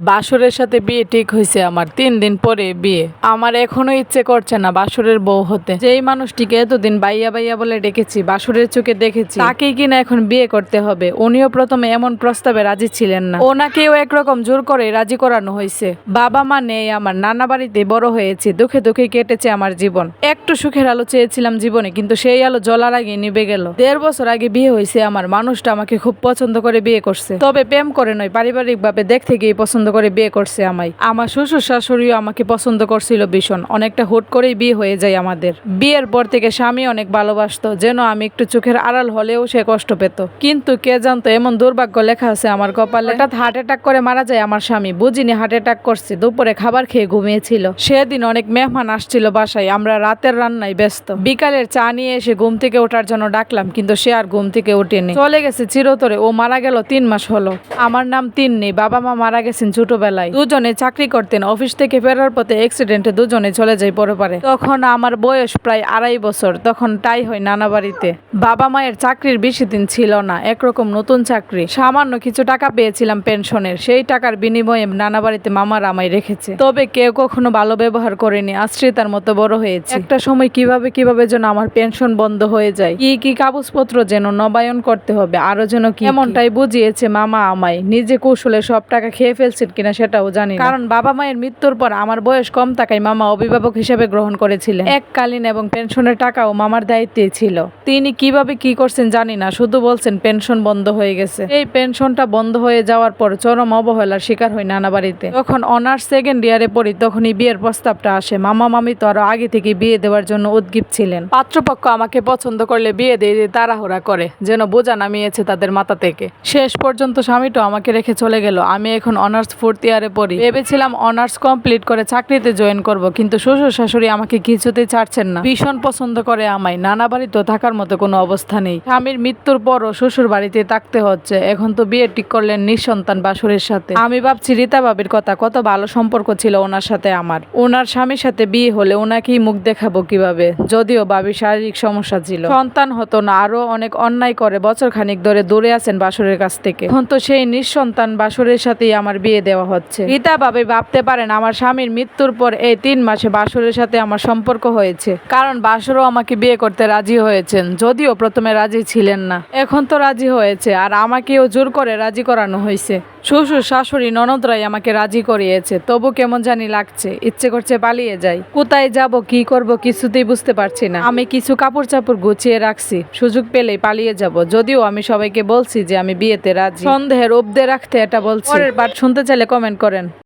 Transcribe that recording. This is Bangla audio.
বাসরের সাথে বিয়ে ঠিক হয়েছে আমার 3 দিন পরে বিয়ে। আমার এখনো ইচ্ছে করছে না বাসরের বউ হতে। যেই মানুষটিকে এতদিন বাইয়া বাইয়া বলে ডেকেছি, বাসরের চোখে দেখেছি, তাকেই কিনা এখন বিয়ে করতে হবে। উনিও প্রথমে এমন প্রস্তাবে রাজি ছিলেন না, ওনাকেও একরকম জোর করে রাজি করানো হয়েছে। বাবা মা নেই আমার, নানা বাড়িতে বড় হয়েছি, দুঃখে দুঃখে কেটেছে আমার জীবন। একটু সুখের আলো চেয়েছিলাম জীবনে, কিন্তু সেই আলো জ্বলার আগে নিভে গেল। 1.5 বছর আগে বিয়ে হয়েছে আমার। মানুষটা আমাকে খুব পছন্দ করে বিয়ে করছে, তবে প্রেম করে নয়, পারিবারিক ভাবে দেখতে গিয়ে পছন্দ করে বিয়ে করছে আমায়। আমার শ্বশুর শাশুড়িও আমাকে পছন্দ করছিল ভীষণ। অনেকটা হুট করেই বিয়ে হয়ে যায় আমাদের। বিয়ের পর থেকে স্বামী অনেক ভালোবাসতো, যেন আমি একটু চোখের আড়াল হলেও সে কষ্ট পেত। কিন্তু কে জানতো এমন দুর্ভাগ্য লেখা আছে আমার কপালে। হঠাৎ হার্ট অ্যাটাক করে মারা যায় আমার স্বামী। বুঝিনি হার্ট অ্যাটাক করছে, দুপুরে খাবার খেয়ে ঘুমিয়েছিল। সেদিন অনেক মেহমান আসছিল বাসায়, আমরা রাতের রান্নায় ব্যস্ত। বিকালের চা নিয়ে এসে ঘুম থেকে ওঠার জন্য ডাকলাম, কিন্তু সে আর ঘুম থেকে ওঠেনি, চলে গেছে চিরতরে। ও মারা গেল 3 মাস হলো। আমার নাম তিন্নি, বাবা মা মারা গেছেন ছোটবেলায়। দুজনে চাকরি করতেন, অফিস থেকে ফেরার পথে অ্যাক্সিডেন্টে দুজনে চলে যায় পরপারে। তখন আমার বয়স প্রায় 2.5 বছর। তখন তাই হয় নানা বাড়িতে। বাবা মায়ের চাকরির বেশি দিন ছিল না, একরকম নতুন চাকরি। সামান্য কিছু টাকা পেয়েছিলাম পেনশনের, সেই টাকার বিনিময়ে নানা বাড়িতে মামার আমায় রেখেছে। তবে কেউ কখনো ভালো ব্যবহার করেনি, আশ্রিতার মতো বড় হয়েছে। একটা সময় কিভাবে যেন আমার পেনশন বন্ধ হয়ে যায়, কি কাগজপত্র যেন নবায়ন করতে হবে, আরো যেন কি এমনটাই বুঝিয়েছে মামা আমায়। নিজে কৌশলে সব টাকা খেয়ে ফেলছেন কিনা সেটাও জানি না, কারণ বাবা মায়ের মৃত্যুর পর আমার বয়স কম থাকায় মামা অভিভাবক হিসেবে গ্রহণ করেছিলেন এককালীন, এবং পেনশনের টাকাও মামার দায়িত্বে ছিল। তিনি কিভাবে কি করছেন জানি না, শুধু বলছেন পেনশন বন্ধ হয়ে গেছে। এই পেনশনটা বন্ধ হয়ে যাওয়ার পর চরম অবহেলার শিকার হয় নানা বাড়িতে। তখন অনার্স 2nd ইয়ারে পড়ি, তখনই বিয়ের প্রস্তাবটা আসে। মামা মামি তো আরো আগে থেকে বিয়ে দেওয়ার জন্য উদ্গ্রীব ছিলেন। পাত্রপক্ষ আমাকে পছন্দ করলে বিয়ে দিয়ে তাড়াহুড়া করে, যেন বোঝা নামিয়েছে তাদের মাথা থেকে। শেষ পর্যন্ত স্বামীটা আমাকে রেখে চলে গেল। আমি এখন অনার্স 4th ইয়ারে পড়ি। ভেবেছিলাম অনার্স কমপ্লিট করে চাকরিতে জয়েন করব, কিন্তু শ্বশুর শাশুড়ি আমাকে কিছুতেই ছাড়ছেন না। ভীষণ পছন্দ করে আমায়, নানা বাড়িতেও থাকার মতো কোনো অবস্থা নেই। স্বামীর মৃত্যুর পরও শ্বশুর বাড়িতে থাকতে হচ্ছে। এখন তো বিয়ে ঠিক করলেন নিঃসন্তান বাসুরের সাথে। আমি ভাবছি রীতা ভাবির কথা, কত ভালো সম্পর্ক ছিল ওনার সাথে আমার। ওনার স্বামীর সাথে বিয়ে হলে ওনাকেই মুখ দেখাবো কিভাবে, যদিও ভাবি শারীরিক সমস্যা ছিল, সন্তান হতো না। আরো অনেক অন্যায় করে বছর খানিক ধরে দূরে আছেন বাসুরের কাছ থেকে। এখন তো সেই নিঃসন্তান বাসুরের সাথেই আমার বিয়ে দেওয়া হচ্ছে। রীতা ভাবি ভাবতে পারেন আমার স্বামীর মৃত্যুর পর এই 3 মাসে বাসুরের সাথে আমার সম্পর্ক হয়েছে, কারণ বাসুরও আমাকে বিয়ে করতে রাজি হয়েছেন, যদিও প্রথমে রাজি ছিলেন না। এখন তো রাজি হয়েছে, আর আমাকেও জোর করে রাজি করানো হয়েছে। শ্বশুর শাশুড়ি ননদরাই আমাকে রাজি করিয়েছে, তবু কেমন জানি লাগছে, ইচ্ছে করছে পালিয়ে যাই। কোথায় যাব, কি করব কিছুতেই বুঝতে পারছি না। আমি কিছু কাপড় চাপড় গুছিয়ে রাখছি, সুযোগ পেলেই পালিয়ে যাব। যদিও আমি সবাইকে বলছি যে আমি বিয়েতে রাজি, সন্দেহের অব্দে রাখতে এটা বলছি। পরের পার্ট শুনতে চাইলে কমেন্ট করেন।